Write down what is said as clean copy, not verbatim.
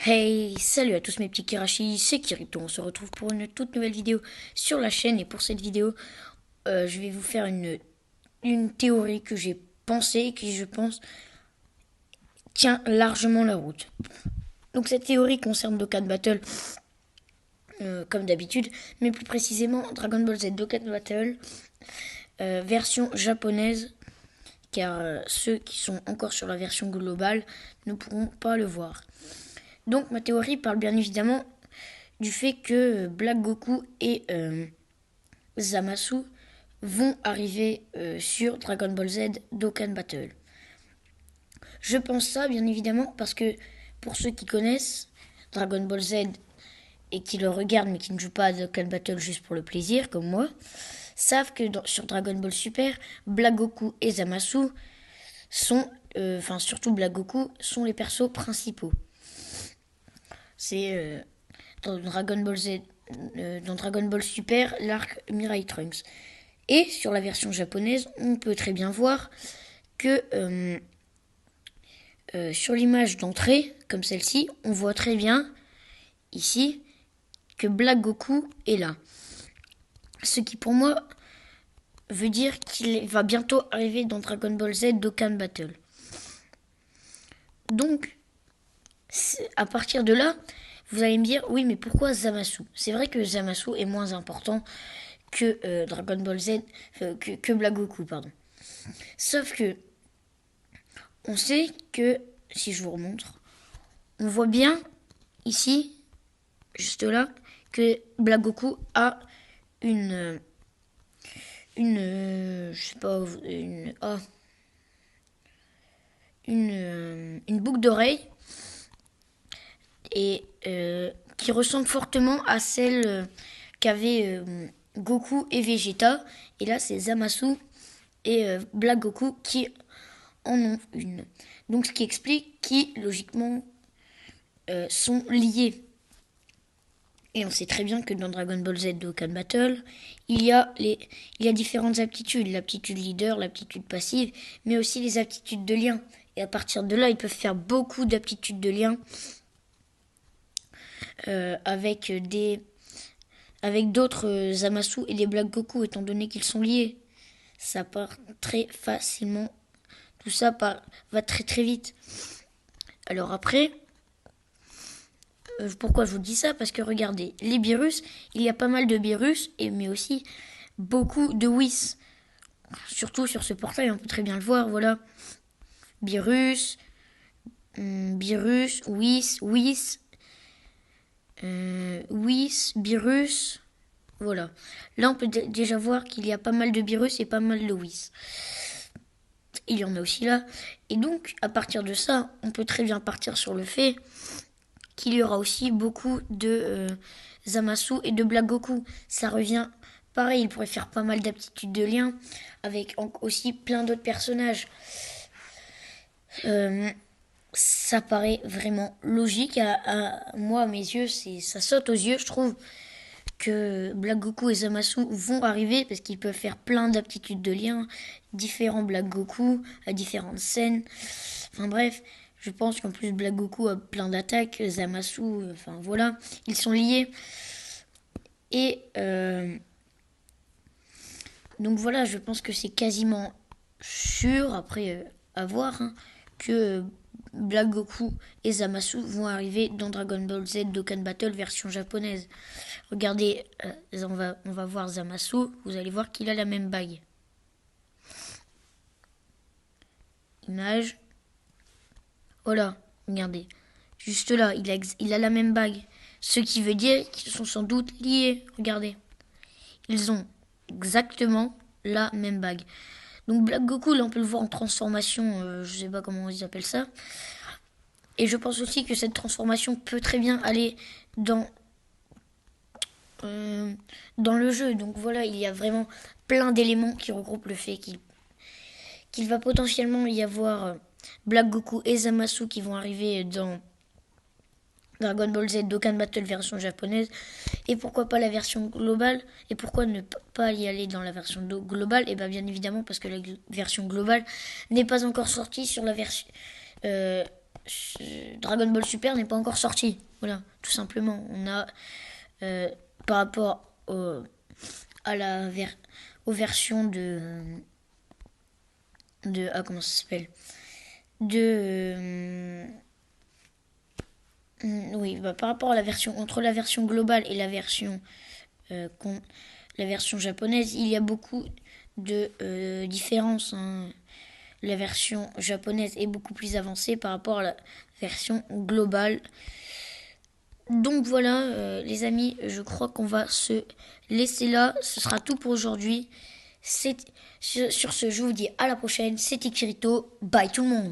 Hey, salut à tous mes petits Kirashi, c'est Kirito. On se retrouve pour une toute nouvelle vidéo sur la chaîne. Et pour cette vidéo, je vais vous faire une théorie que j'ai pensée et qui, je pense, tient largement la route. Donc cette théorie concerne Dokkan Battle, comme d'habitude, mais plus précisément Dragon Ball Z Dokkan Battle, version japonaise, car ceux qui sont encore sur la version globale ne pourront pas le voir. Donc ma théorie parle bien évidemment du fait que Black Goku et Zamasu vont arriver sur Dragon Ball Z Dokkan Battle. Je pense ça bien évidemment parce que pour ceux qui connaissent Dragon Ball Z et qui le regardent mais qui ne jouent pas à Dokkan Battle juste pour le plaisir comme moi, savent que sur Dragon Ball Super, Black Goku et Zamasu sont, surtout Black Goku, sont les persos principaux. C'est dans Dragon Ball Z, dans Dragon Ball Super, l'arc Mirai Trunks. Et sur la version japonaise, on peut très bien voir que sur l'image d'entrée, comme celle-ci, on voit très bien ici que Black Goku est là. Ce qui pour moi veut dire qu'il va bientôt arriver dans Dragon Ball Z Dokkan Battle. Donc, à partir de là, vous allez me dire, oui, mais pourquoi Zamasu? C'est vrai que Zamasu est moins important que Dragon Ball Z, que Black Goku, pardon. Sauf que, on sait que, si je vous remontre, on voit bien ici, juste là, que Black Goku a je sais pas, une boucle d'oreille et qui ressemble fortement à celle qu'avaient Goku et Vegeta. Et là, c'est Zamasu et Black Goku qui en ont une. Donc, ce qui explique qui, logiquement, sont liés. Et on sait très bien que dans Dragon Ball Z Dokkan Battle, il y a différentes aptitudes. L'aptitude leader, l'aptitude passive, mais aussi les aptitudes de lien. Et à partir de là, ils peuvent faire beaucoup d'aptitudes de lien avec d'autres Zamasu et des Black Goku, étant donné qu'ils sont liés. Ça part très facilement. Tout ça va très très vite. Alors après, pourquoi je vous dis ça? Parce que regardez, les Beerus, il y a pas mal de Beerus, mais aussi beaucoup de Whis. Surtout sur ce portail, on peut très bien le voir, voilà. Beerus, Whis, Beerus, voilà. Là, on peut déjà voir qu'il y a pas mal de Beerus et pas mal de Whis. Il y en a aussi là. Et donc, à partir de ça, on peut très bien partir sur le fait qu'il y aura aussi beaucoup de Zamasu et de Black Goku. Ça revient pareil, il pourrait faire pas mal d'aptitudes de lien avec aussi plein d'autres personnages. Ça paraît vraiment logique à moi, à mes yeux, ça saute aux yeux, je trouve que Black Goku et Zamasu vont arriver parce qu'ils peuvent faire plein d'aptitudes de lien, différents Black Goku à différentes scènes. Enfin bref, je pense qu'en plus Black Goku a plein d'attaques, Zamasu, enfin voilà, ils sont liés. Et donc voilà, je pense que c'est quasiment sûr, après à voir, hein, que Black Goku et Zamasu vont arriver dans Dragon Ball Z Dokkan Battle version japonaise. Regardez, on va voir Zamasu, vous allez voir qu'il a la même bague. Image. Voilà, regardez. Juste là, il a la même bague. Ce qui veut dire qu'ils sont sans doute liés. Regardez. Ils ont exactement la même bague. Donc Black Goku, là on peut le voir en transformation, je sais pas comment ils appellent ça. Et je pense aussi que cette transformation peut très bien aller dans le jeu. Donc voilà, il y a vraiment plein d'éléments qui regroupent le fait qu'il va potentiellement y avoir Black Goku et Zamasu qui vont arriver dans Dragon Ball Z Dokkan Battle version japonaise. Et pourquoi pas la version globale? Et pourquoi ne pas y aller dans la version globale? Et bien évidemment parce que la version globale n'est pas encore sortie sur la version Dragon Ball Super n'est pas encore sorti. Voilà, tout simplement. On a, par rapport aux versions comment ça s'appelle oui, par rapport à la version, entre la version globale et la version japonaise, il y a beaucoup de différences, hein. La version japonaise est beaucoup plus avancée par rapport à la version globale. Donc voilà, les amis, je crois qu'on va se laisser là. Ce sera tout pour aujourd'hui. Sur ce, je vous dis à la prochaine. C'était Kirito. Bye tout le monde.